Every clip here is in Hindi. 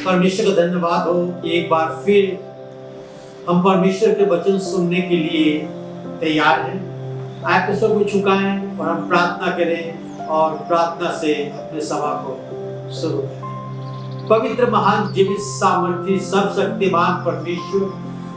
परमेश्वर का धन्यवाद हो कि एक बार फिर हम परमेश्वर के वचन सुनने के लिए तैयार हैं। आए तो सब झुकाएं और हम प्रार्थना करें और प्रार्थना से अपने सभा को शुरू करें। पवित्र, महान, जीवित, सामर्थी, सर्वशक्तिमान परमेश्वर,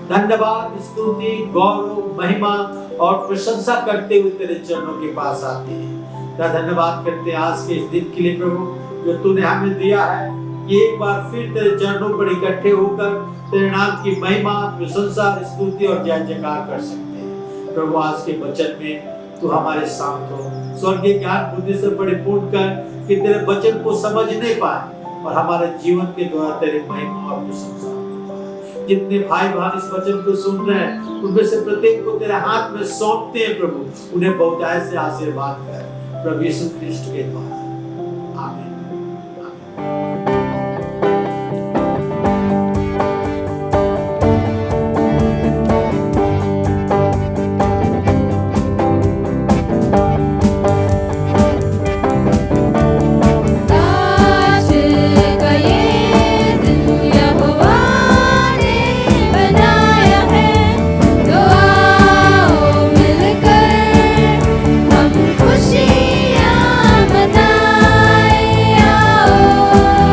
धन्यवाद, स्तुति, गौरव, महिमा और प्रशंसा करते हुए तेरे चरणों के पास आते हैं। तेरा धन्यवाद करते हैं आज के इस दिन के लिए प्रभु, जो तूने हमें दिया है कि एक बार फिर तेरे चरणों पर इकट्ठे होकर तेरे नाम की महिमा, प्रशंसा, स्तुति और जय जयकार कर सकते हैं। प्रभु, आज के वचन में तू हमारे साथ हो, स्वर्गीय ज्ञान बुद्धि से परिपूर्ण कर कि तेरे वचन को समझने पाए और हमारे जीवन के द्वारा तेरी महिमा और प्रशंसा। जितने भाई बहन इस वचन को सुन रहे हैं, उनमें से प्रत्येक को तेरे हाथ में सौंपते हैं प्रभु, उन्हें बहुतायत से आशीर्वाद कर प्रभु यीशु ख्रिस्ट के द्वारा, आमीन। खुशियाँ मनाए आओ।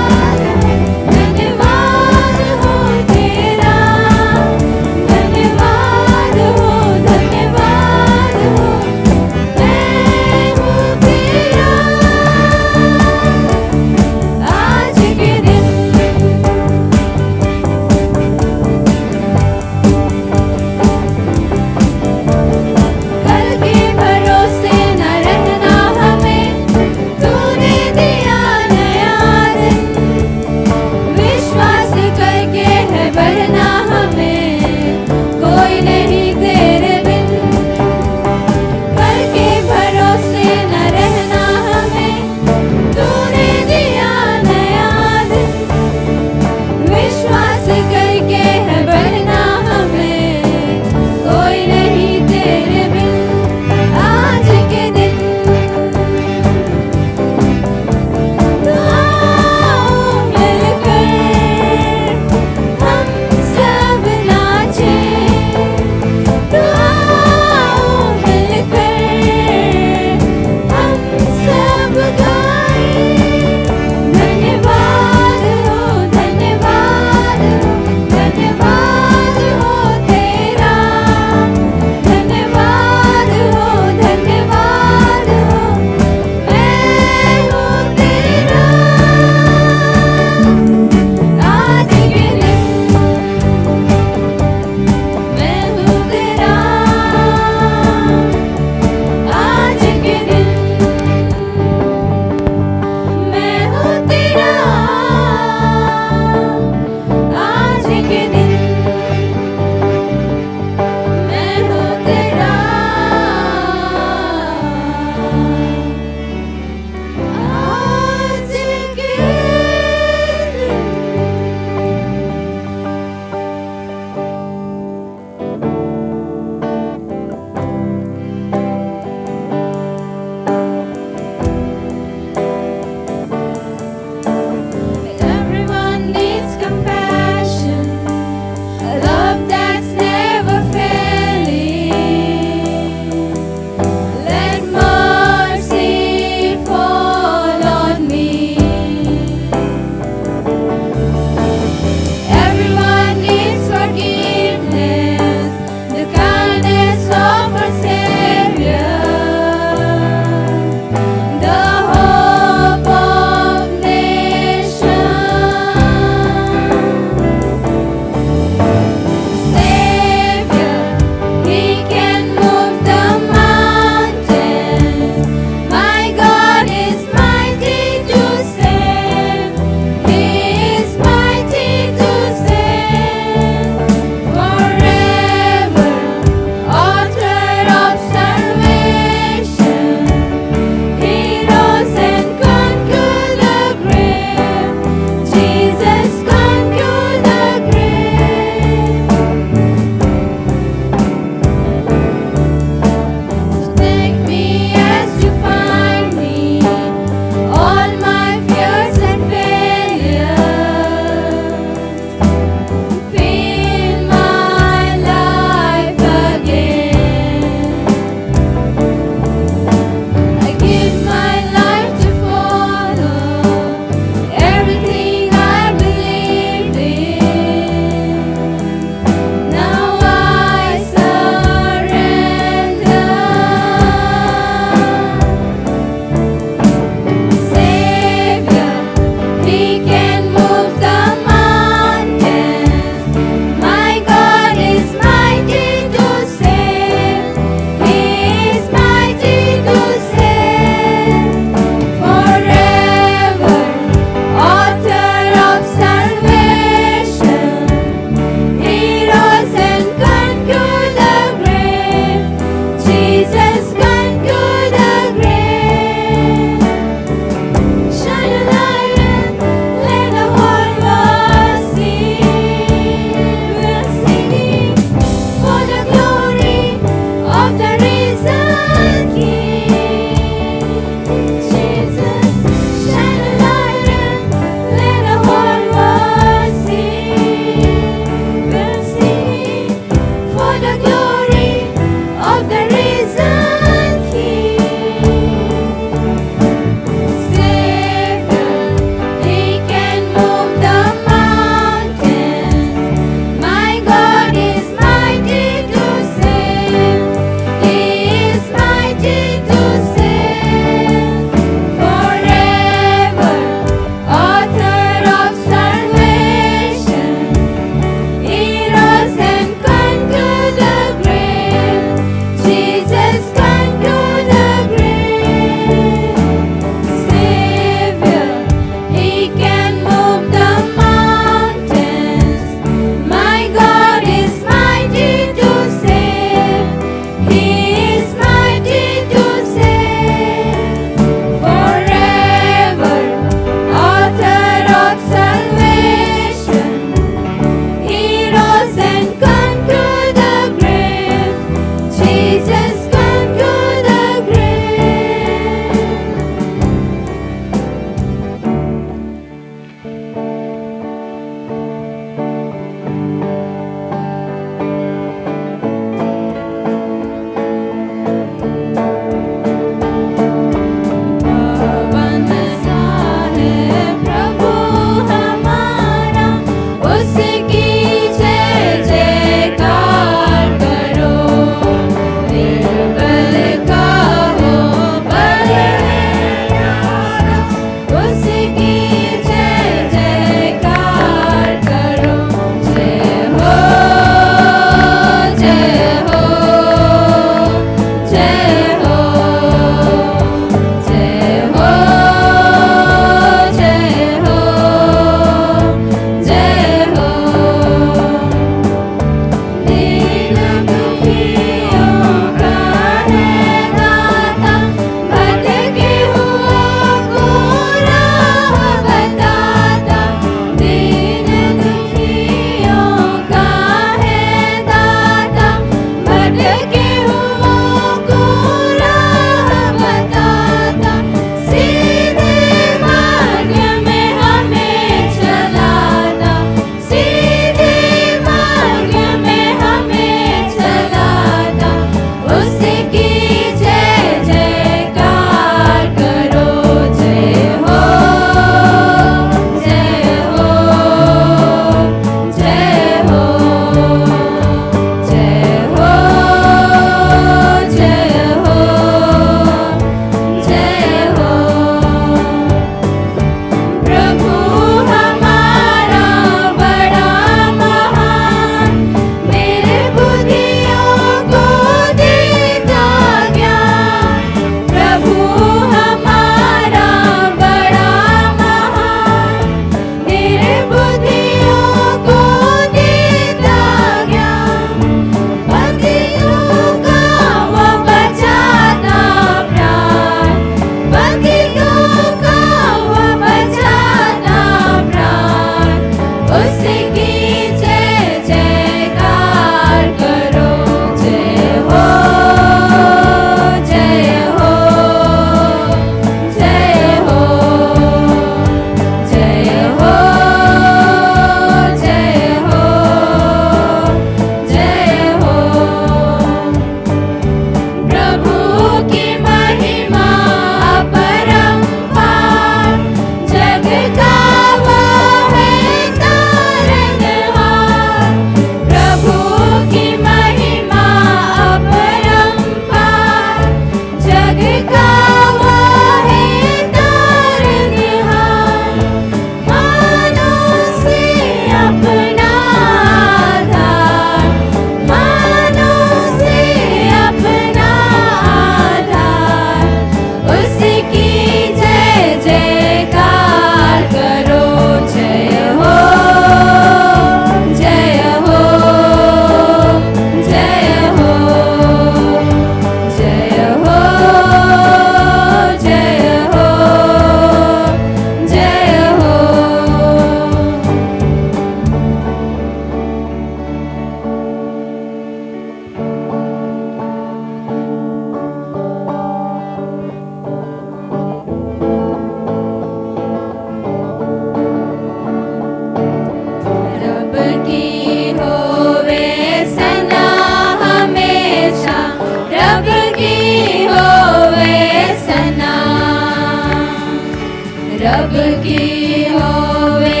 रब की होवे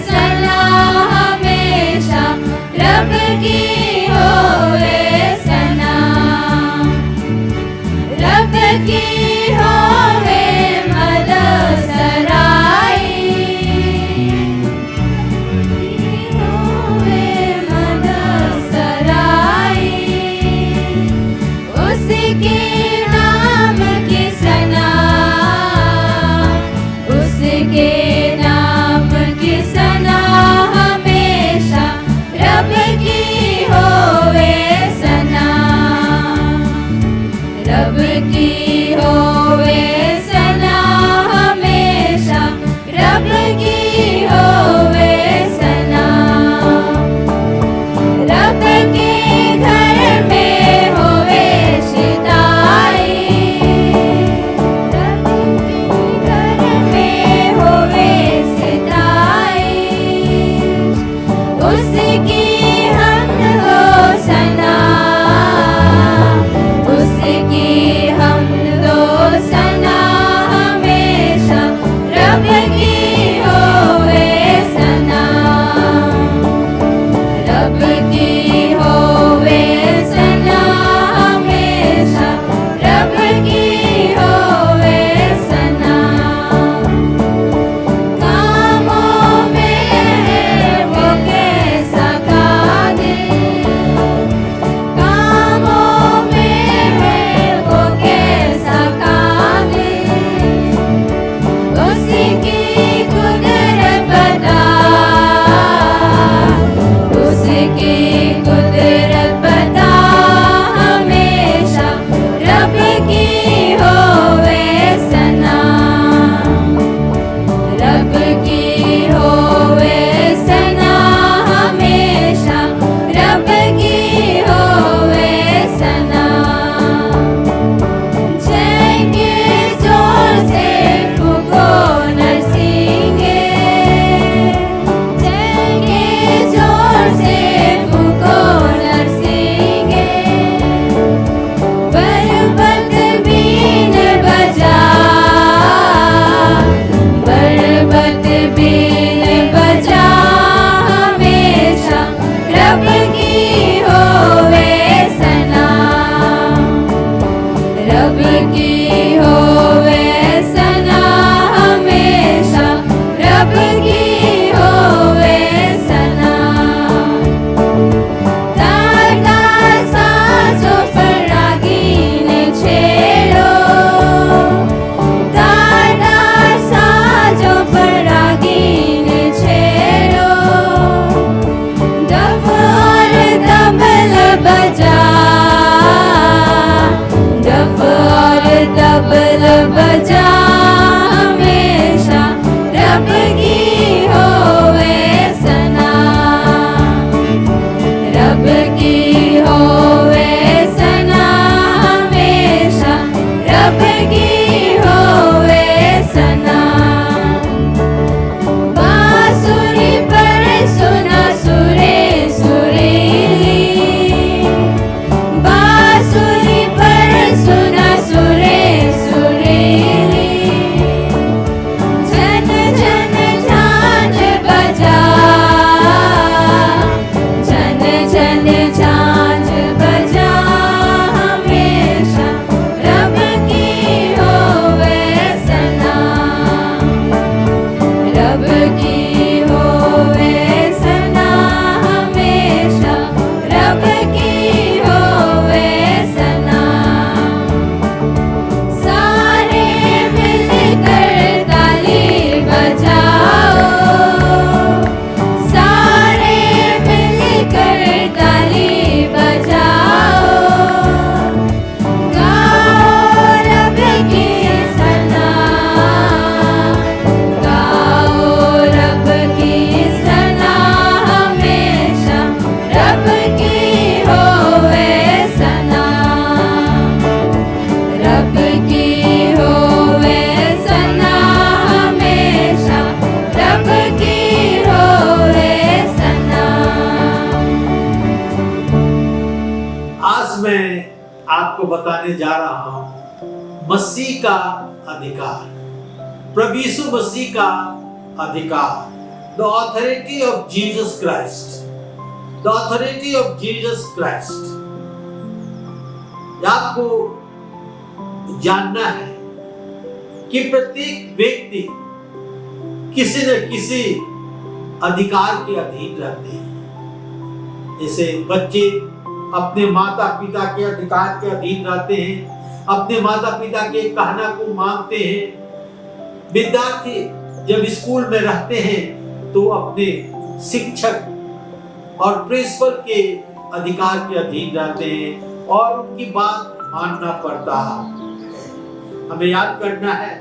सलाह हमेशा, रब की होवे सलाह, रब की होवे मदद सराई, होवे मदद सराई, उसके नाम की सना, उसके नाम की सना हमेशा, रब की होवे सना, रब की होवे सना हमेशा, रब की होवे सना, रब के घर में होवे शिताई, रब के घर में होवे शिताई, उसकी हमद हो सना, उसकी हमद हो सना हमेशा, रब की होवे सना, रब की होवे सना हमेशा, रब की होवे सना, कामों में है वो कैसा कादिर, कामों में है वो कैसा कादिर, उसकी कुदरत बता, उसकी कुदरत बता हमेशा, रब की होवे सना, रब की होवे सना हमेशा, रब की होवे सना, जाएंगे जोर से फूको नरसिंगे, जाएंगे जोर से फूको नरसिंगे, बरबत बीन बजा, बरबत बीन बजा हमेशा, रब की होवे सना, रब की होवे सना हमेशा, रब की होवे सना, तार साजों पर रागीन छेड़ो, तार साजों पर रागीन छेड़ो, डफ और तबल बजा, डफ और तबल बजा हमेशा, रब की होवे सना, रब की होवे सना हमेशा, रब की होवे सना, बांसुरी पर सुना सुरे सुरीली, बांसुरी पर सुना सुरे सुरीली, झन झन झांझ बजा, झन झन झांझ बजा हमेशा, रब की होवे सना, रब की होवे सना हमेशा, रब की होवे सना, सारे मिलकर ताली बजाओ, सारे मिलकर ताली बजाओ, गाओ रब की सना, गाओ रब की सना हमेशा, रब की होवे सना, रब की होवे सना हमेशा, रब की होवे सना। आज मैं आपको बताने जा रहा हूं मसीह का अधिकार। प्रभु यीशु मसीह का अधिकार, the authority of Jesus Christ, the authority of Jesus Christ. आपको जानना है कि प्रत्येक व्यक्ति किसी न किसी अधिकार के अधीन रहते हैं। जैसे बच्चे अपने माता पिता के अधिकार के अधीन रहते हैं, अपने माता पिता के कहना को मानते हैं। विद्यार्थी जब स्कूल में रहते हैं तो अपने शिक्षक और प्रिंसिपल के अधिकार के अधीन रहते हैं और उनकी बात मानना पड़ता है। हमें याद करना है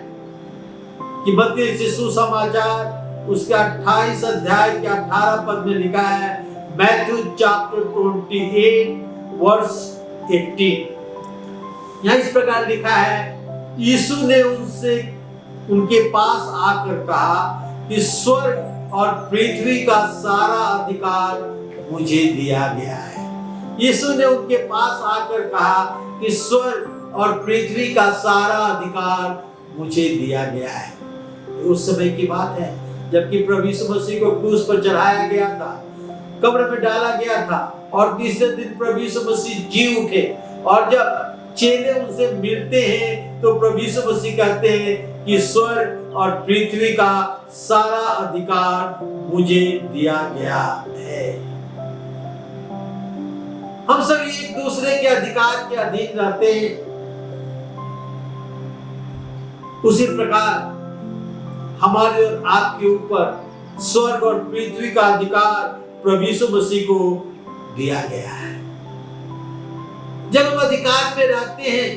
कि मत्ती रचित सुसमाचार उसके 28 अध्याय के 18 पद में लिखा है, मैथ्यू चैप्टर 28 वर्स 18। यहाँ इस प्रकार लिखा है, यीशु ने उनके पास आकर कहा कि स्वर्ग और पृथ्वी का सारा अधिकार मुझे दिया गया है। यीशु ने उनके पास आकर कहा कि स्वर्ग और पृथ्वी का सारा अधिकार मुझे दिया गया है। उस समय की बात है जबकि प्रभु यीशु मसीह को क्रूस पर चढ़ाया गया था, कब्र में डाला गया था और तीसरे दिन प्रभु यीशु मसीह जी उठे। और जब चेले उनसे मिलते हैं तो प्रभु यीशु मसीह कहते हैं कि स्वर्ग और पृथ्वी का सारा अधिकार मुझे दिया गया है। हम सब एक दूसरे के अधिकार के अधीन रहते हैं। उसी प्रकार हमारे और आपके ऊपर स्वर्ग और पृथ्वी का अधिकार प्रभु यीशु मसीह को दिया गया है। जब हम अधिकार में रहते हैं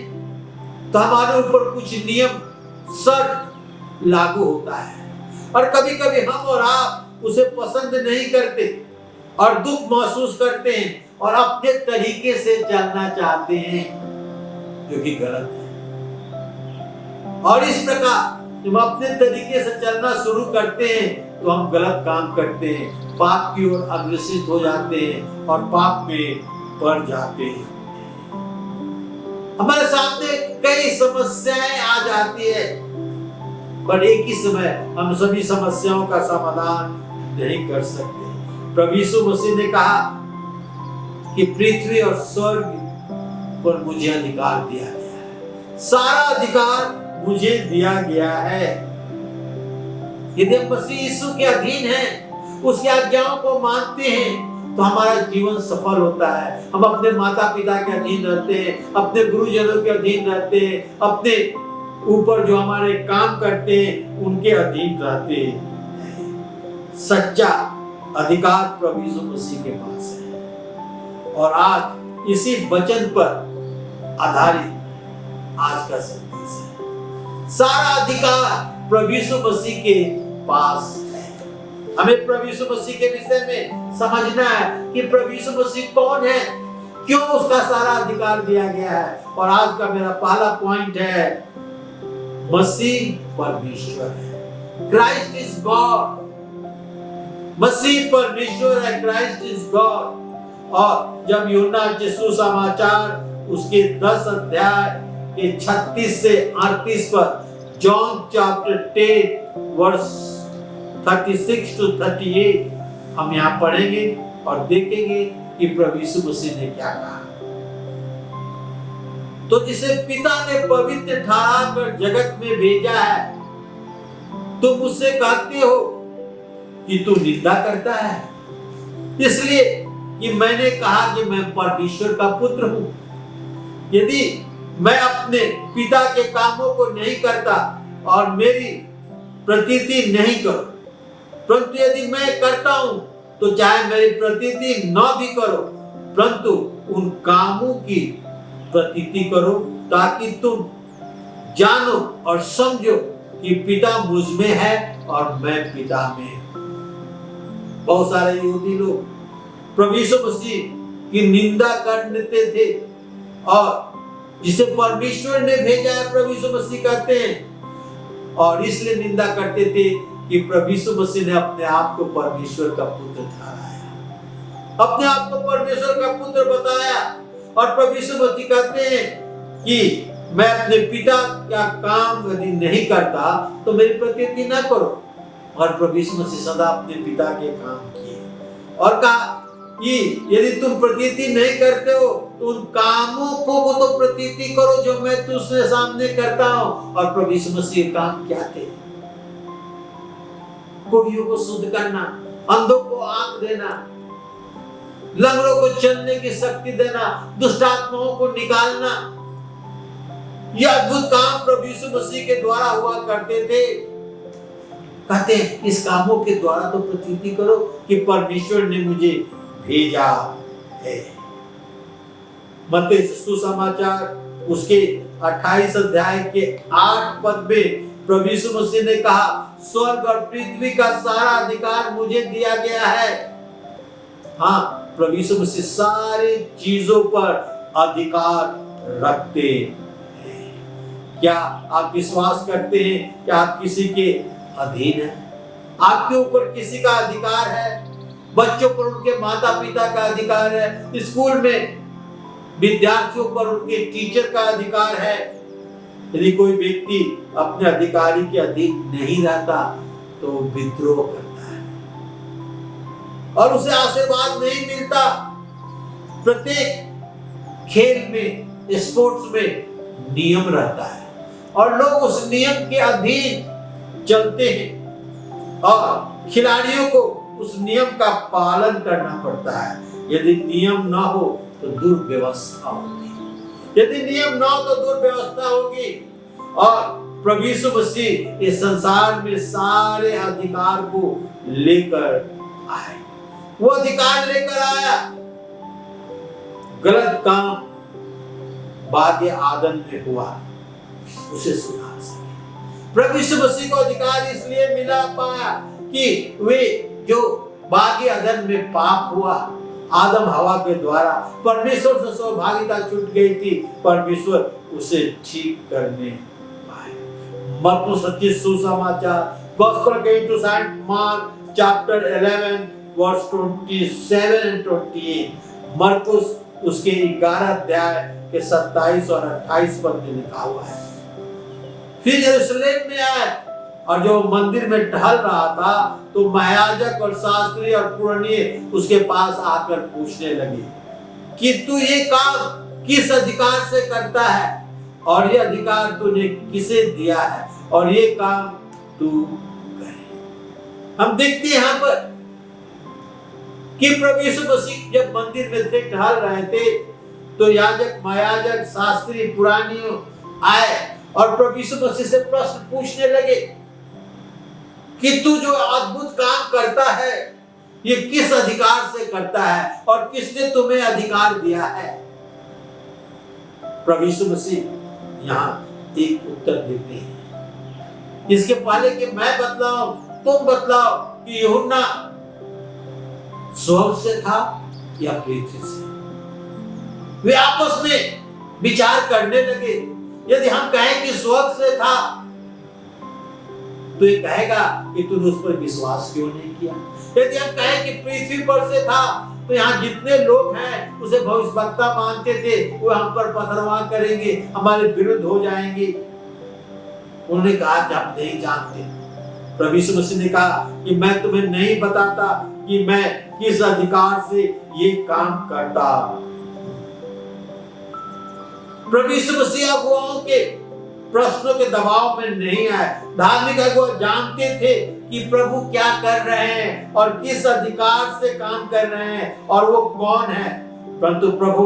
तो हमारे ऊपर कुछ नियम शर्त लागू होता है और कभी कभी हम और आप उसे पसंद नहीं करते और दुख महसूस करते हैं और अपने तरीके से चलना चाहते हैं, जो कि गलत है। और इस प्रकार जब हम अपने तरीके से चलना शुरू करते हैं तो हम गलत काम करते हैं, पाप की ओर अग्रसित हो जाते हैं और पाप में पड़ जाते हैं। हमारे सामने कई समस्याएं आ जाती है, पर एक ही समय हम सभी समस्याओं का समाधान नहीं कर सकते। प्रभु यीशु मसीह ने कहा कि पृथ्वी और स्वर्ग पर मुझे अधिकार दिया गया है, सारा अधिकार मुझे दिया गया है। यदि हम मसीह यीशु के अधीन हैं, उसकी आज्ञाओं को मानते हैं, तो हमारा जीवन सफल होता है। हम अपने माता पिता के अधीन रहते हैं, अपने गुरुजनों के अधीन रहते हैं, अपने ऊपर जो हमारे काम करते हैं उनके अधीन रहते हैं। सच्चा अधिकार प्रभु यीशु मसीह के पास है। और आज इसी वचन पर आधारित आज का संदेश है। सारा अधिकार प्रभु यीशु मसीह के पास है। हमें प्रभु यीशु मसीह के विषय में समझना है कि प्रभु यीशु मसीह कौन है, क्यों उसका सारा अधिकार दिया गया है। और आज का मेरा पहला पॉइंट है, मसीह परमेश्वर है। Christ is God. मसीह परमेश्वर है, क्राइस्ट इज गॉड। और जब यूहन्ना के सुसमाचार उसके 10 अध्याय के 36 से 38 पर, जॉन चैप्टर 10 वर्स 36 to 38 हम यहाँ पढ़ेंगे और देखेंगे कि प्रभु यीशु मसीह ने क्या कहा। तो जिसे पिता ने पवित्र ठहरा कर जगत में भेजा है, तुम मुझसे कहते हो कि तू निंदा करता है, इसलिए कि मैंने कहा कि मैं परमेश्वर का पुत्र हूं। यदि मैं अपने पिता के कामों को नहीं करता और मेरी प्रतीति नहीं करो, परंतु यदि मैं करता हूं तो चाहे मेरी प्रतीति न भी करो, परंतु उन कामों की प्रतीति करो, ताकि तुम जानो और समझो कि पिता मुझ में है और मैं पिता में। बहुत सारे यहूदी लोग प्रभु यीशु मसीह की निंदा करते थे और जिसे परमेश्वर ने भेजा है प्रभु यीशु मसीह कहते हैं, और इसलिए निंदा करते थे कि प्रभु यीशु मसीह ने अपने आप को परमेश्वर का पुत्र ठहराया, अपने आप को परमेश्वर का पुत्र बताया। और प्रभु यीशु मसीह कहते हैं कि मैं अपने पिता का काम यदि नहीं करता तो मेरी प्रतीति न करो। और प्रभु यीशु मसीह सदा अपने पिता के काम किए और कहा कि यदि तुम प्रतीति नहीं करते हो तो उन कामों को तो प्रतीति करो जो मैं तुझसे सामने करता हूं। और प्रभु यीशु मसीह काम क्या थे? कोढ़ियों को शुद्ध करना, अंधों को आंख देना, लंगड़ों को चलने की शक्ति देना, दुष्ट आत्माओं को निकालना। ये अद्भुत काम प्रभु यीशु मसीह के द्वारा हुआ करते थे। कहते हैं इस कामों के द्वारा तो प्रतीति करो कि परमेश्वर ने मुझे भेजा है। मत्ती सुसमाचार उसके 28 अध्याय के 8 पद में प्रभु यीशु मसीह ने कहा, स्वर्ग और पृथ्वी का सारा अधिकार मुझे दिया गया है। हाँ, प्रभु यीशु मसीह सारी चीजों पर अधिकार रखते हैं। क्या आप विश्वास करते हैं कि आप किसी के अधीन हैं? आपके ऊपर किसी का अधिकार है? बच्चों पर उनके माता पिता का अधिकार है। स्कूल में विद्यार्थियों पर उनके टीचर का अधिकार है। यदि कोई व्यक्ति अपने अधिकारी के अधीन नहीं रहता तो विद्रोह करता है और उसे आशीर्वाद नहीं मिलता। प्रत्येक खेल में, स्पोर्ट्स में नियम रहता है और लोग उस नियम के अधीन चलते हैं और खिलाड़ियों को उस नियम का पालन करना पड़ता है। यदि नियम ना हो तो दुर्व्यवस्था होगी। यदि नियम ना हो तो दुर्व्यवस्था होगी। और प्रभु यीशु मसीह इस संसार में सारे अधिकार को लेकर आए। वो अधिकार लेकर आया गलत काम बागे आदम में हुआ उसे सुधार सके। प्रभु यीशु मसीह को अधिकार इसलिए मिला पाया कि वे जो बागे आदम में पाप हुआ आदम हवा के द्वारा, परमेश्वर से सहभागिता छूट गई थी, परमेश्वर उसे ठीक करने पाए। मरकुस रचित सुसमाचार gospel according to Saint Mark chapter 11 verse 27 and 28। मरकुस उसके 11 अध्याय के 27 और 28 पद में लिखा हुआ है। फिर यरूशलेम में आए और जो मंदिर में टहल रहा था तो महायाजक और शास्त्री और पुरनिये उसके पास आकर पूछने लगे कि तू ये काम किस अधिकार से करता है और ये अधिकार तूने किसे दिया है और ये काम तू करे। हम देखते हैं यहाँ पर कि प्रभु यीशु मसीह जब मंदिर में थे, टहल रहे थे, तो याजक, महायाजक, शास्त्री, पुरानियों आए और प्रभु यीशु मसीह से प्रश्न पूछने लगे कि तू जो अद्भुत काम करता है ये किस अधिकार से करता है और किसने तुम्हें अधिकार दिया है। प्रभु यीशु मसीह यहाँ एक उत्तर देते हैं। इसके पहले कि मैं बतलाऊं, तुम बतलाओ कि यूहन्ना स्वर्ग से था या पृथ्वी से। वे आपस में विचार करने लगे। यदि हम कहें कि स्वर्ग से था तो ये कहेगा कि तूने उस पर विश्वास क्यों नहीं किया। यदि हम कहें कि पृथ्वी पर से था तो यहाँ जितने लोग हैं उसे भविष्यवक्ता मानते थे, वो हम पर पथरवाह करेंगे, हमारे विरुद्ध हो जाएंगे। उन्होंने कहा कि हम नहीं जानते। प्रभु यीशु मसीह ने कहा कि मैं तुम्हें नहीं बताता कि मैं किस अधिकार से ये काम करता। प्रभु यीशु मसीह अगुवाओं के प्रश्नों के दबाव में नहीं आए। धार्मिक अगुवा जानते थे कि प्रभु क्या कर रहे हैं और किस अधिकार से काम कर रहे हैं और वो कौन है, परंतु प्रभु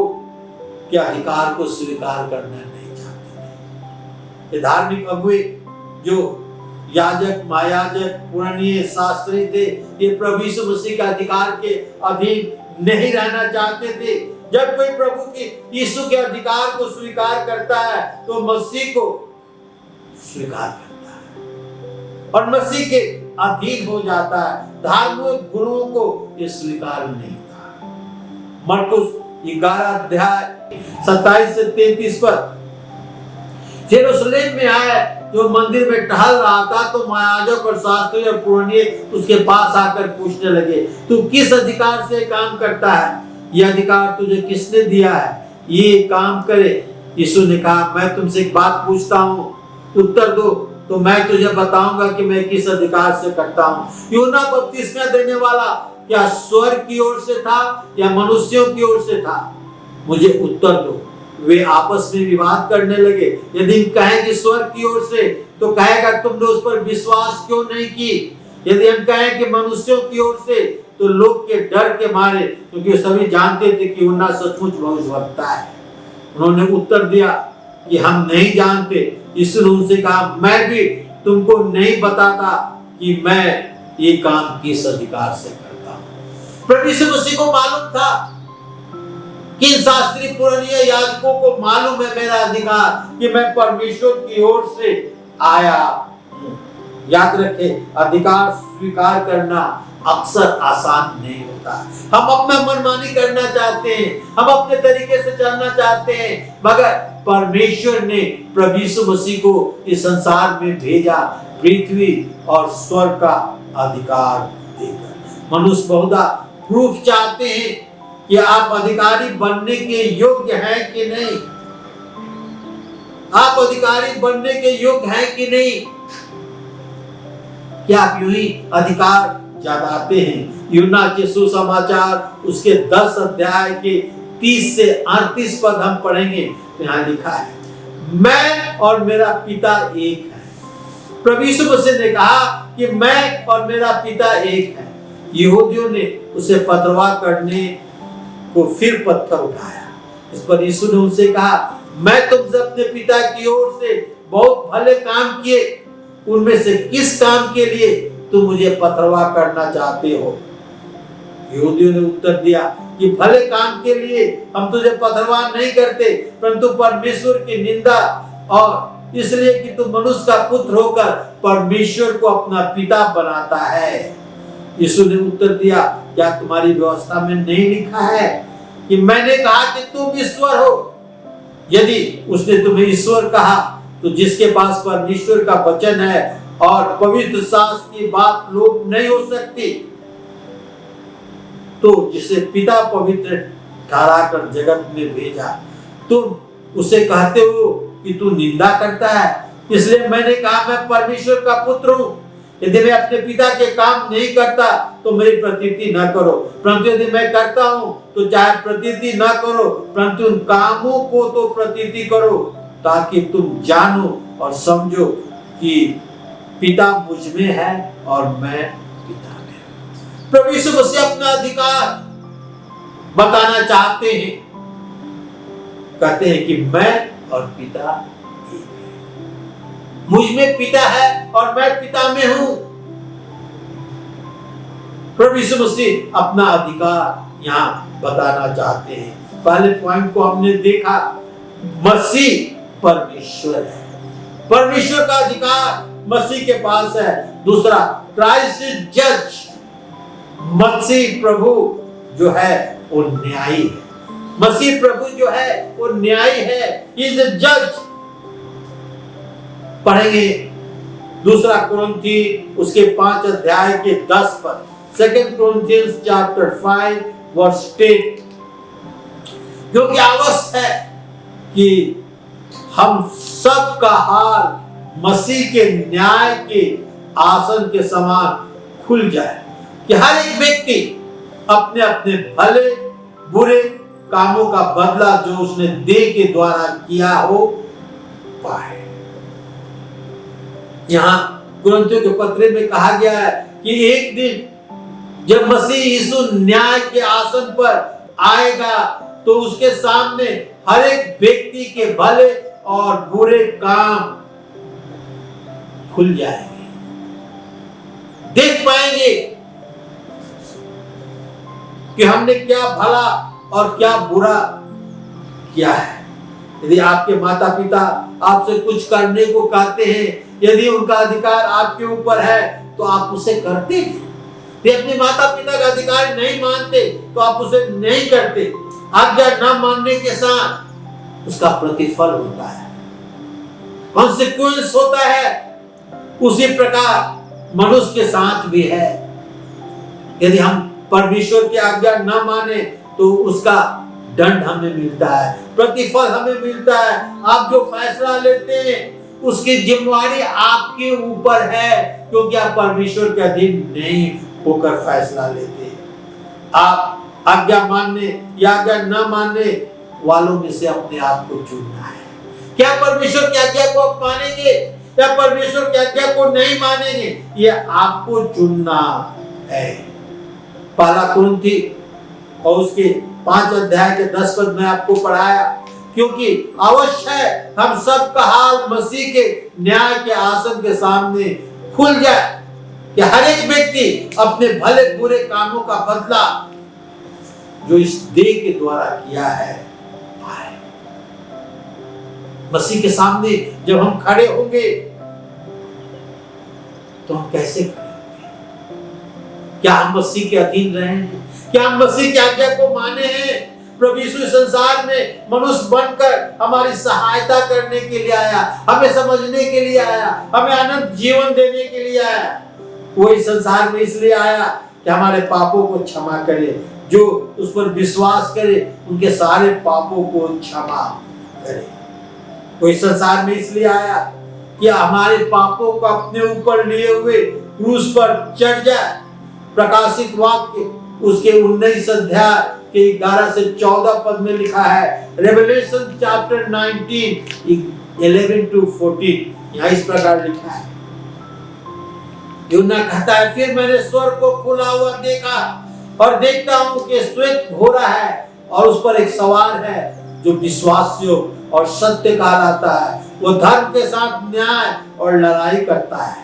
के अधिकार को स्वीकार करना नहीं चाहते थे। ये धार्मिक अगुवे जो याजक, महायाजक, पुरानिये, शास्त्री थे, ये प्रभु यीशु मसीह के अधिकार के अधीन नहीं रहना चाहते थे। जब कोई प्रभु की यीशु के अधिकार को स्वीकार करता है तो मसीह को स्वीकार करता है और मसीह के अधीन हो जाता है। धार्मिक गुरुओं को ये स्वीकार नहीं था। मरकुस 11 अध्याय 27 से 33 पर यरूशलेम में आए, जो मंदिर में टहल रहा था तो महायाजक और शास्त्री और पुरनिये उसके पास आकर पूछने लगे, तू किस अधिकार से काम करता है? यह अधिकार तुझे किसने दिया है ये काम करे? यीशु ने कहा, मैं तुमसे एक बात पूछता हूँ, उत्तर दो तो मैं तुझे बताऊंगा कि मैं किस अधिकार से करता हूँ। यूहन्ना बपतिस्मा देने वाला क्या स्वर्ग की ओर से था या मनुष्यों की ओर से था? मुझे उत्तर दो। वे आपस में विवाद करने लगे। यदि हम कहें कि स्वर्ग की ओर से, तो कहेगा तुमने उस पर विश्वास क्यों नहीं की? यदि हम कहें कि मनुष्यों की ओर से, तो लोग के डर के मारे, क्योंकि सभी जानते थे कि यूहन्ना सचमुच भविष्यवक्ता है। उन्होंने उत्तर दिया कि हम नहीं जानते। यीशु ने उनसे कहा, मैं भी तुमको नहीं बताता कि मैं ये काम किस अधिकार से करता हूं। प्रभु यीशु मसीह को मालूम था कि इन शास्त्री पुरानियों याजकों को मालूम है मेरा अधिकार, कि मैं परमेश्वर की ओर से आया हूं। याद रखे, अधिकार स्वीकार करना अक्सर आसान नहीं होता। हम अपना मनमानी करना चाहते हैं, हम अपने तरीके से चलना चाहते हैं, मगर परमेश्वर ने प्रभु यीशु मसीह को इस संसार में भेजा पृथ्वी और स्वर्ग का अधिकार देकर। मनुष्य बहुधा प्रूफ चाहते हैं कि आप अधिकारी बनने के योग्य हैं कि नहीं, आप अधिकारी बनने के योग्य हैं कि नहीं। क्या आप यूं ही अधिकार जताते हैं? यूहन्ना के सुसमाचार उसके 10 अध्याय के 30 से 38 पद हम पढ़ेंगे। यहाँ लिखा है, मैं और मेरा पिता एक है। प्रभु यीशु मसीह ने कहा कि मैं और मेरा पिता एक है। यहूदियों ने उसे पथरवाह करने को फिर पत्थर उठाया। इस पर यीशु ने उनसे कहा, मैं तुमसे अपने पिता की ओर से बहुत भले काम किए, उनमें से किस काम के लिए तुम मुझे पथरवाह करना चाहते हो? यहूदियों ने उत्तर दिया कि भले काम के लिए हम तुझे पथरवाह नहीं करते, परंतु परमेश्वर की निंदा और इसलिए कि तू मनुष्य का पुत्र होकर परमेश्वर को अपना पिता बनाता है। यीशु ने उत्तर दिया, क्या तुम्हारी व्यवस्था में नहीं लिखा है कि मैंने कहा कि तुम ईश्वर हो? यदि उसने तुम्हें ईश्वर कहा, तो जिसके पास परमेश्वर का वचन है और पवित्र शास्त्र की बात लोप नहीं हो सकती, तो जिसे पिता पवित्र ठहराकर जगत में भेजा, तुम उसे कहते हो कि तू निंदा करता है। इसलिए मैंने कहा, मैं परमेश्वर का पुत्र हूं। यदि मैं अपने पिता के काम नहीं करता तो मेरी प्रतीति न करो, परंतु यदि मैं करता हूं तो चाहे प्रतीति न करो, परंतु उन कामों को तो प्रतीति करो, ताकि तुम जानो और समझो कि पिता मुझ में है और मैं पिता में। प्रभु यीशु मसीह अपना अधिकार बताना चाहते हैं। कहते हैं कि मैं और पिता एक है। मुझ में पिता है और मैं पिता में हूं। प्रभु यीशु मसीह अपना अधिकार यहाँ बताना चाहते हैं। पहले पॉइंट को हमने देखा, मसीह परमेश्वर है, परमेश्वर का अधिकार मसीह के पास है। दूसरा, क्राइस्ट जज, मसीह प्रभु जो है वो न्यायी है। मसीह प्रभु जो है वो न्यायी है, इज जज। पढ़ेंगे दूसरा कुरिन्थी उसके 5 अध्याय के 10 पद, 2 Corinthians chapter 5 verse 10, क्योंकि आवश्यक है कि हम सब का हाल मसीह के न्याय के आसन के समान खुल जाए, कि हर एक व्यक्ति अपने अपने भले बुरे कामों का बदला जो उसने देह के द्वारा किया हो पाए। यहाँ कुरिन्थियों के पत्र में कहा गया है कि एक दिन जब मसीह यीशु न्याय के आसन पर आएगा, तो उसके सामने हर एक व्यक्ति के भले और बुरे काम खुल जाएंगे, देख पाएंगे कि हमने क्या भला और क्या बुरा किया है। यदि आपके माता पिता आपसे कुछ करने को कहते हैं, यदि उनका अधिकार आपके ऊपर है, तो आप उसे करते हैं। यदि अपने माता पिता का अधिकार नहीं मानते तो आप उसे नहीं करते। आज्ञा न मानने के साथ उसका प्रतिफल होता है, कॉन्सिक्वेंस होता है। उसी प्रकार मनुष्य के साथ भी है। यदि हम परमेश्वर की आज्ञा न माने तो उसका दंड हमें मिलता है, प्रतिफल हमें मिलता है। आप जो फैसला लेते हैं उसकी जिम्मेवारी आपके ऊपर है, क्योंकि आप परमेश्वर के अधीन नहीं होकर फैसला लेते हैं। आप आज्ञा मानने या आज्ञा न मानने वालों में से अपने आप को चुनना है। क्या परमेश्वर की आज्ञा को आप मानेंगे या परमेश्वर की आज्ञा को नहीं मानेंगे, ये आपको चुनना है। पहला कुरिन्थी और उसके 5 अध्याय के 10 पद में आपको पढ़ाया, क्योंकि अवश्य है हम सब का हाल मसीह के न्याय के आसन के सामने खुल जाए कि हर एक व्यक्ति अपने भले बुरे कामों का बदला जो इस देह के द्वारा किया है पाए। मसीह के सामने जब हम खड़े होंगे तो हम कैसे खड़े होंगे? क्या हम मसीह के अधीन रहे हैं? क्या हम मसीह की आज्ञा को माने हैं? प्रभु यीशु संसार में मनुष्य बनकर हमारी सहायता करने के लिए आया, हमें समझने के लिए आया, हमें अनंत जीवन देने के लिए आया। वो इस संसार में इसलिए आया कि हमारे पापों को क्षमा करे। जो उस पर विश्वास करे उनके सारे पापों को क्षमा करे। वो इस संसार में इसलिए आया कि हमारे पापों को अपने ऊपर लिए हुए क्रूस पर चढ़ जाए। प्रकाशित वाक्य उसके 19 अध्याय के 11 से 14 पद में लिखा है, रेवलेशन चैप्टर 19 11 to 14, यहाँ इस प्रकार लिखा है। यूहन्ना कहता है, फिर मैंने स्वर्ग को खुला हुआ देखा और देखता हूं कि श्वेत घोड़ा है और उस पर एक सवार है जो विश्वास योग्य और सत्य कहलाता है। वो धर्म के साथ न्याय और लड़ाई करता है।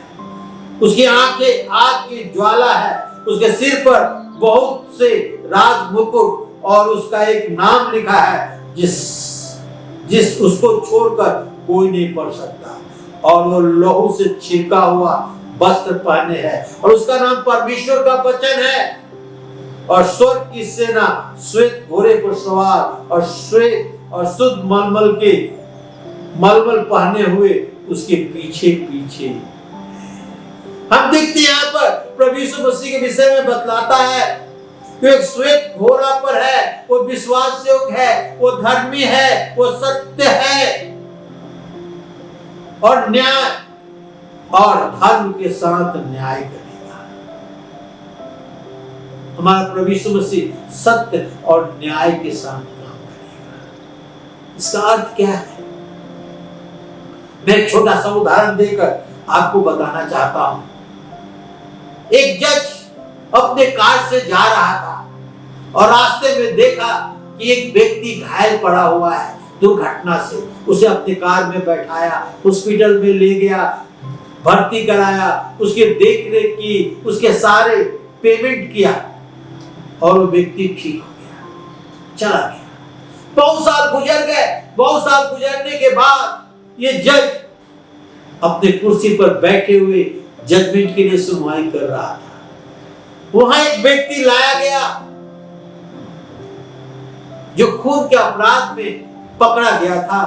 उसकी आंखें आग की ज्वाला है, उसके सिर पर बहुत से राज मुकुट और उसका एक नाम लिखा है जिस उसको छोड़कर कोई नहीं पढ़ सकता। और वो लहू से छिड़का हुआ वस्त्र पहने है और उसका नाम परमेश्वर का वचन है। और स्वर्ग की सेना श्वेत घोड़े पर सवार और श्वेत और शुद्ध मलमल पहने हुए उसके पीछे पीछे। हम देखते हैं यहाँ पर प्रभु यीशु मसीह के विषय में बतलाता है कि एक श्वेत घोड़ा पर है, वो विश्वास योग्य है, वो धर्मी है, वो सत्य है और न्याय और धर्म के साथ न्याय करेगा। हमारा प्रभु यीशु मसीह सत्य और न्याय के साथ काम करेगा। इसका अर्थ क्या है? मैं एक छोटा सा उदाहरण देकर आपको बताना चाहता हूं। एक जज अपने कार से जा रहा था और रास्ते में देखा कि एक व्यक्ति घायल पड़ा हुआ है दुर्घटना से। उसे अपने कार में बैठाया, हॉस्पिटल में ले गया, भर्ती कराया, उसके देख रेख की, उसके सारे पेमेंट किया और वो व्यक्ति ठीक हो गया, चला गया। बहुत साल गुजर गए। बहुत साल गुजरने के बाद ये जज अपने कुर्सी पर बैठे हुए जजमेंट के लिए सुनवाई कर रहा था। वहां एक व्यक्ति लाया गया जो खून के अपराध में पकड़ा गया था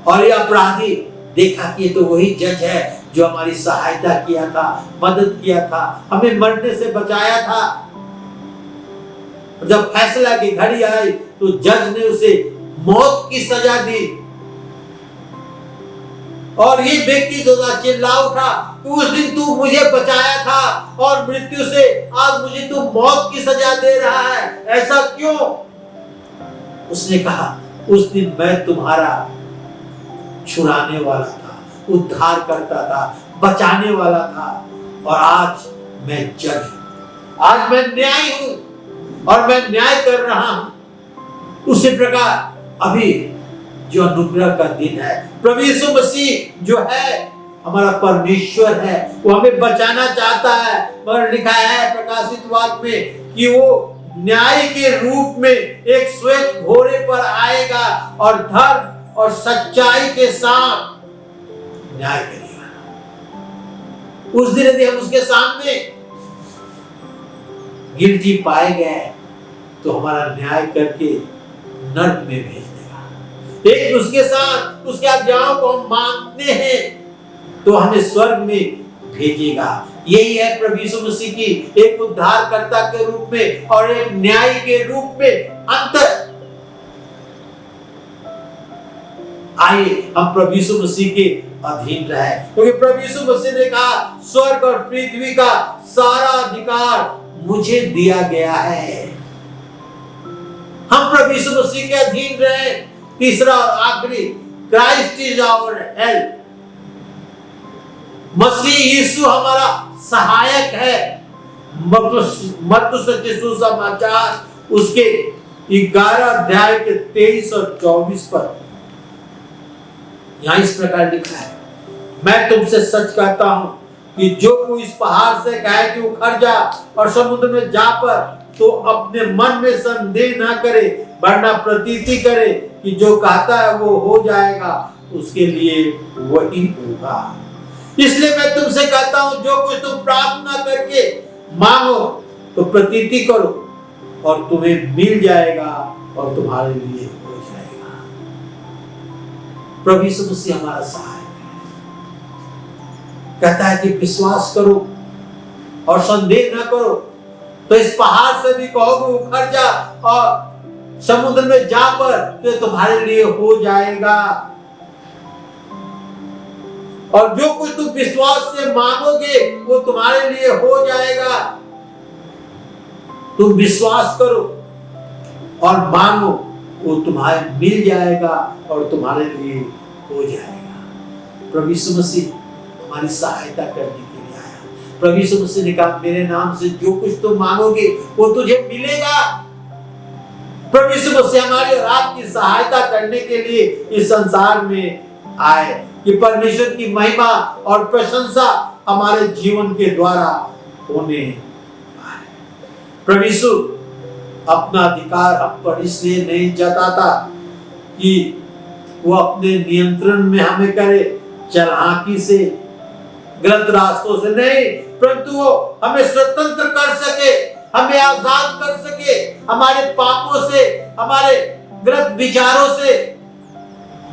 और ये अपराधी देखा कि ये तो वही जज है जो हमारी सहायता किया था, मदद किया था, हमें मरने से बचाया था। जब फैसला की घड़ी आई तो जज ने उसे मौत की सजा दी और ये व्यक्ति जो चिल्ला उठा कि उस दिन तू मुझे बचाया था और मृत्यु से आज मुझे तू मौत की सजा दे रहा है, ऐसा क्यों? उसने कहा, उस दिन मैं तुम्हारा छुड़ाने वाला था, उद्धार करता था, बचाने वाला था और आज मैं जज हूं, आज मैं न्याय हूं और मैं न्याय कर रहा हूं। उसी प्रकार अभी जो अनुग्रह का दिन है, प्रभु यीशु मसीह जो है हमारा परमेश्वर है, वो हमें बचाना चाहता है। मगर लिखा है प्रकाशित वाक्य में कि वो न्याय के रूप में एक श्वेत घोड़े पर आएगा और धर्म और सच्चाई के साथ न्याय करेगा। उस दिन यदि हम उसके सामने गिल्टी पाए गए तो हमारा न्याय करके नरक में भेज देगा। लेकिन उसके साथ उसके आज्ञाओं को हम मानते हैं तो हमें स्वर्ग में भेजेगा। यही है प्रभु यीशु मसीह की एक उद्धारकर्ता के रूप में और एक न्यायी के रूप में अंतर। आइए हम प्रभु यीशु मसीह के अधीन रहे, क्योंकि प्रभु यीशु मसीह ने कहा स्वर्ग और पृथ्वी का सारा अधिकार मुझे दिया गया है। हम प्रभु यीशु मसीह के अधीन रहे। तीसरा और आखिरी, क्राइस्ट इज आवर हेल्प। मसीह यीशु हमारा सहायक है। मत्ती सच्चे सुसमाचार उसके 11 अध्याय के 23 और 24 पर यहां इस प्रकार लिखा है, मैं तुमसे सच कहता हूं कि जो कोई इस पहाड़ से कहे कि उखड़ जा और समुद्र में जा पर, तो अपने मन में संदेह ना करे, वरना प्रतीति करे कि जो कहता है वो हो जाएगा, उसके लिए वही होगा। इसलिए मैं तुमसे कहता हूं, जो कुछ तुम प्रार्थना करके मांगो तो प्रतीति करो और तुम्हें मिल जाएगा और तुम्हारे लिए हो जाएगा। प्रभु यीशु मसीह हमारा सहायक है। कहता है कि विश्वास करो और संदेह न करो, तो इस पहाड़ से भी कहोगे उखड़ जा और समुद्र में जा पर, तो तुम्हारे लिए हो जाएगा। और जो कुछ तुम विश्वास से मांगोगे वो तुम्हारे लिए हो जाएगा। तुम विश्वास करो और मांगो, वो तुम्हारे मिल जाएगा और तुम्हारे लिए हो जाएगा। प्रभु यीशु मसीह हमारी सहायता करने के लिए आया। प्रभु यीशु मसीह ने कहा, मेरे नाम से जो कुछ तुम मांगोगे वो तुझे मिलेगा। प्रभु यीशु मसीह हमारी और आपकी सहायता करने के लिए इस संसार में आए कि परमेश्वर की महिमा और प्रशंसा हमारे जीवन के द्वारा होने पाए। प्रभु यीशु अपना अधिकार हम पर इसलिए नहीं जताता कि वो अपने नियंत्रण में हमें करे, चालाकी से, गलत रास्तों से नहीं, परंतु वो हमें स्वतंत्र कर सके, हमें आजाद कर सके हमारे पापों से, हमारे गलत विचारों से।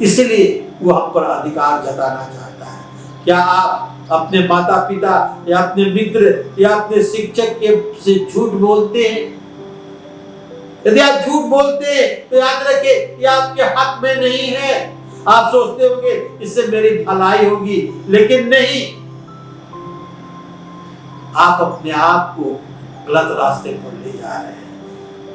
इसलिए वो हम पर अधिकार जताना चाहता है। क्या आप अपने माता पिता या अपने मित्र या अपने शिक्षक के से झूठ बोलते हैं? यदि आप झूठ बोलते हैं तो याद रखें ये आपके हक में नहीं है। आप सोचते होंगे इससे मेरी भलाई होगी, लेकिन नहीं, आप अपने आप को गलत रास्ते पर ले जा रहे हैं।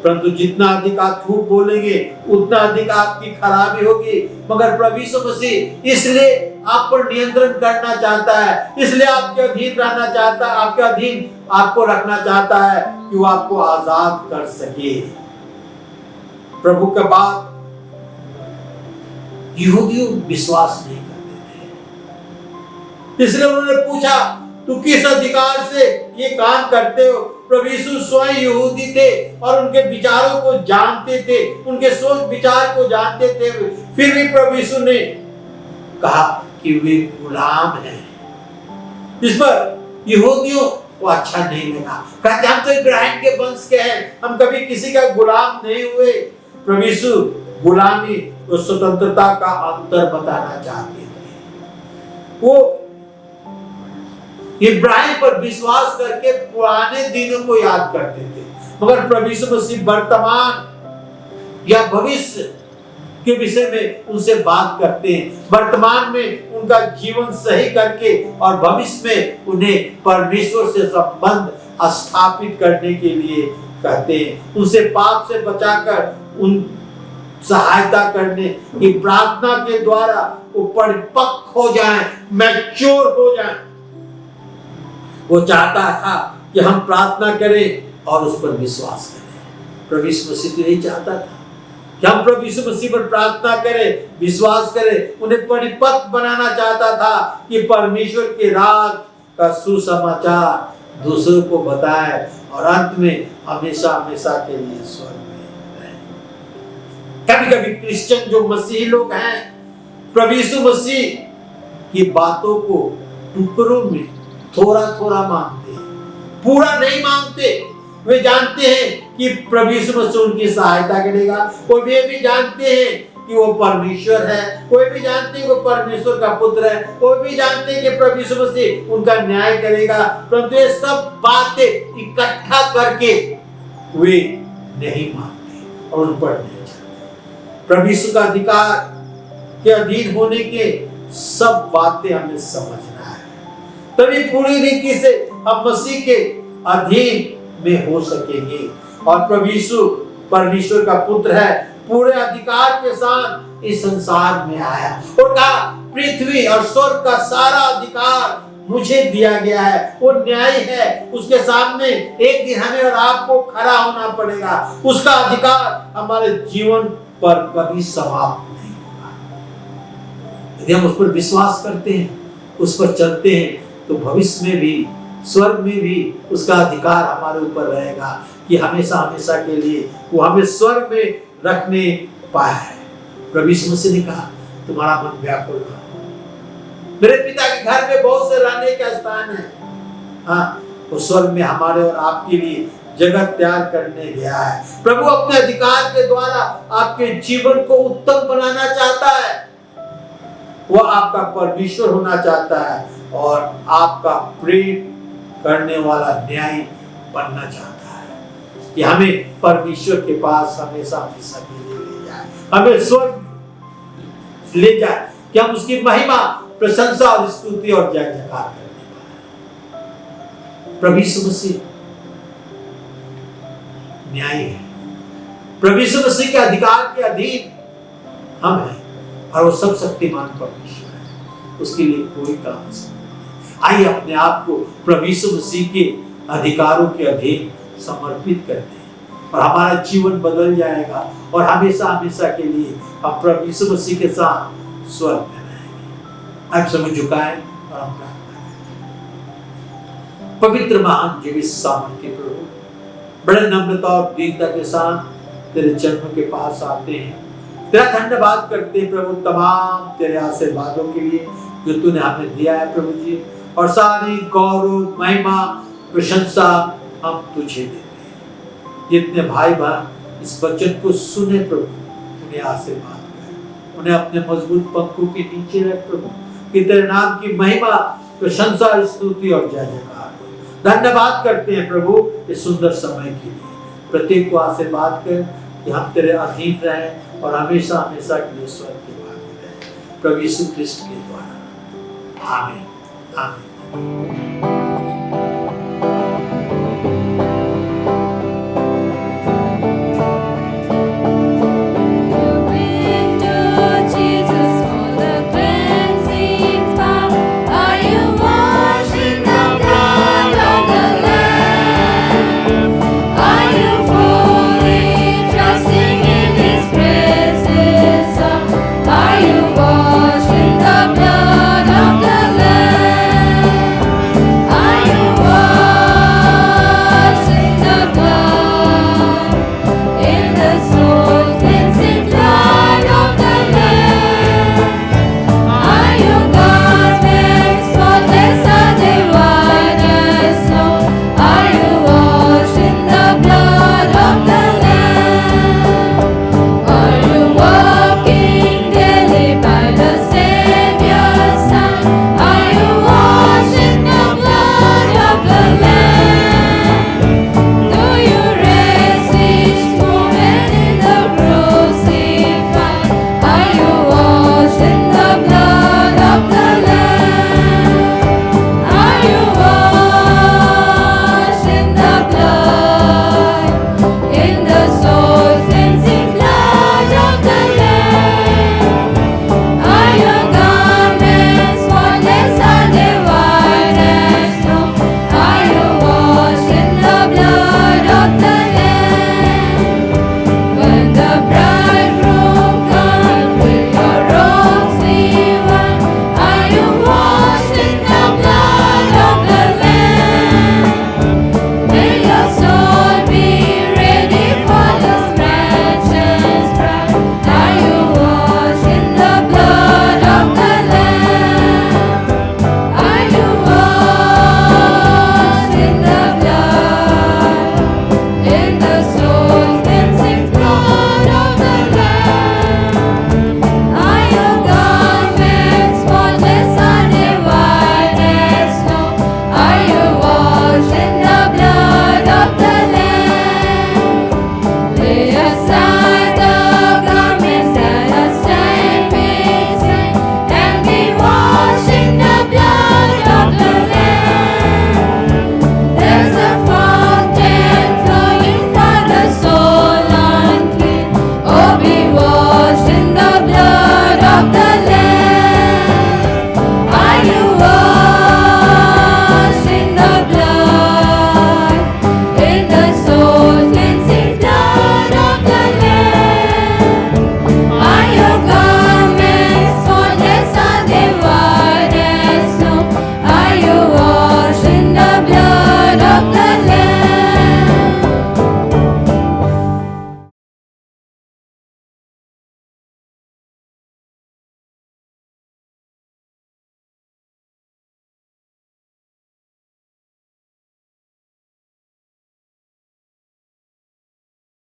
परंतु जितना अधिक आप झूठ बोलेंगे उतना अधिक आपकी खराबी होगी। मगर प्रभु यीशु मसीह इसलिए आप पर नियंत्रण करना चाहता है, इसलिए आपके अधीन रहना चाहता है, आपके अधीन आपको रखना चाहता है कि वो आपको आजाद कर सके। प्रभु के बाद यहूदी विश्वास नहीं करते थे, इसलिए उन्होंने पूछा, तू किस अधिकार से ये काम करते हो? प्रभु यीशु स्वयं यहूदी थे और उनके विचारों को जानते थे, उनके सोच विचार को जानते थे। फिर भी प्रभु यीशु ने कहा कि वे गुलाम हैं। इस पर यहूदियों को अच्छा नहीं लगा। कहते हम तो इब्राहिम के वंश के हैं, हम कभी किसी का गुलाम नहीं हुए। प्रभु यीशु गुलामी और स्वतंत्रता का अंतर बताना चाहते थे। वो इब्राहिम पर विश्वास करके पुराने दिनों को याद करते थे, मगर प्रभु यीशु मसीह वर्तमान या भविष्य के विषय में उनसे बात करते हैं। वर्तमान में उनका जीवन सही करके और भविष्य में उन्हें परमेश्वर से संबंध स्थापित करने के लिए कहते हैं। उनसे पाप से बचाकर उन सहायता करने की प्रार्थना के द्वारा वो परिपक्व हो जाएं, मैच्योर हो जाएं। वो चाहता था कि हम प्रार्थना करें और उस पर विश्वास करें। प्रभु यीशु मसीह तो यही चाहता था कि हम प्रभु यीशु मसीह पर प्रार्थना करें, विश्वास करें। उन्हें परिपक्व बनाना चाहता था कि परमेश्वर के राज का सुसमाचार दूसरों को बताए और अंत में हमेशा हमेशा के लिए स्वर्ग में रहें। कभी कभी क्रिश्चियन जो मसीही लोग हैं प्रभु यीशु मसीह की बातों को टुकड़ों में थोड़ा थोड़ा मानते हैं, पूरा नहीं मानते। वे जानते हैं कि प्रभु यीशु मसीह उनकी सहायता करेगा, वो वे भी जानते हैं कि वो परमेश्वर है, कोई भी जानते हैं कि वो परमेश्वर का पुत्र है, कोई भी जानते हैं कि प्रभु यीशु मसीह उनका न्याय करेगा। परंतु ये सब बातें इकट्ठा करके वे नहीं मानते और उन पर नहीं चलते। प्रभु यीशु का अधिकार के अधीन होने के सब बातें हमें समझना है, तभी पूरी रीति से हम मसीह के अधीन में हो सकेंगे। और प्रभु यीशु परमेश्वर का पुत्र है, पूरे अधिकार के साथ इस संसार में आया और कहा पृथ्वी और स्वर्ग का सारा अधिकार मुझे दिया गया है। वो न्यायी है, उसके सामने एक दिन हमें और आपको खड़ा होना पड़ेगा। उसका अधिकार हमारे जीवन पर कभी समाप्त नहीं होगा। यदि हम उस पर विश्वास करते हैं, उस पर चलते हैं, तो भविष्य में भी, स्वर्ग में भी उसका अधिकार हमारे ऊपर रहेगा कि हमेशा हमेशा के लिए वो हमें स्वर्ग में रखने पाया है। प्रभु यीशु मसीह ने कहा तुम्हारा मन व्याकुल न हो, मेरे पिता के घर में बहुत से रहने का स्थान है। हाँ, वो स्वर्ग में हमारे और आपके लिए जगह तैयार करने गया है। प्रभु अपने अधिकार के द्वारा आपके जीवन को उत्तम बनाना चाहता है। वो आपका परमेश्वर होना चाहता है और आपका प्रेम करने वाला न्यायी बनना चाहता है कि हमें परमेश्वर के पास हमेशा हमेशा के लिए ले जाए, हमें स्वर्ग ले जाए कि हम उसकी महिमा, प्रशंसा और स्तुति और जय जयकार करने पाए। प्रभु यीशु मसीह न्यायी है, प्रभु यीशु मसीह के अधिकार के अधीन हम हैं और वो सब शक्तिमान परमेश्वर है, उसके लिए कोई काम नहीं। आइए अपने आप को प्रभु यीशु मसीह के अधिकारों के अधीन समर्पित कर दें और हमारा जीवन बदल जाएगा और हमेशा हमेशा के लिए हम प्रभु यीशु मसीह के साथ स्वर्ग में रहेंगे। आप सब झुकाएं और हम प्रार्थना करें। पवित्र महान जीवित सामर्थ्य प्रभु, बड़े नम्रता और दीनता के साथ तेरे चरणों के पास आते हैं, तेरा धन्यवाद करते हैं प्रभु तमाम तेरे आशीर्वादों के लिए जो तूने हमें दिया है प्रभु जी। और सारी गौरव, महिमा, प्रशंसा हम तुझे देते हैं। जितने भाई बहन इस वचन को सुने प्रभु, उन्हें आशीर्वाद कर, उन्हें अपने मजबूत पंखों के नीचे रख प्रभु, कि तेरे नाम की महिमा, प्रशंसा, स्तुति और जय जयकार हो। धन्यवाद करते हैं प्रभु इस सुंदर समय के लिए। प्रत्येक को आशीर्वाद कर कि हम तेरे अधीन रहें और हमेशा हमेशा के लिए स्वर्ग के भाग में रहें, प्रभु यीशु ख्रिस्ट के द्वारा। आमीन आमीन।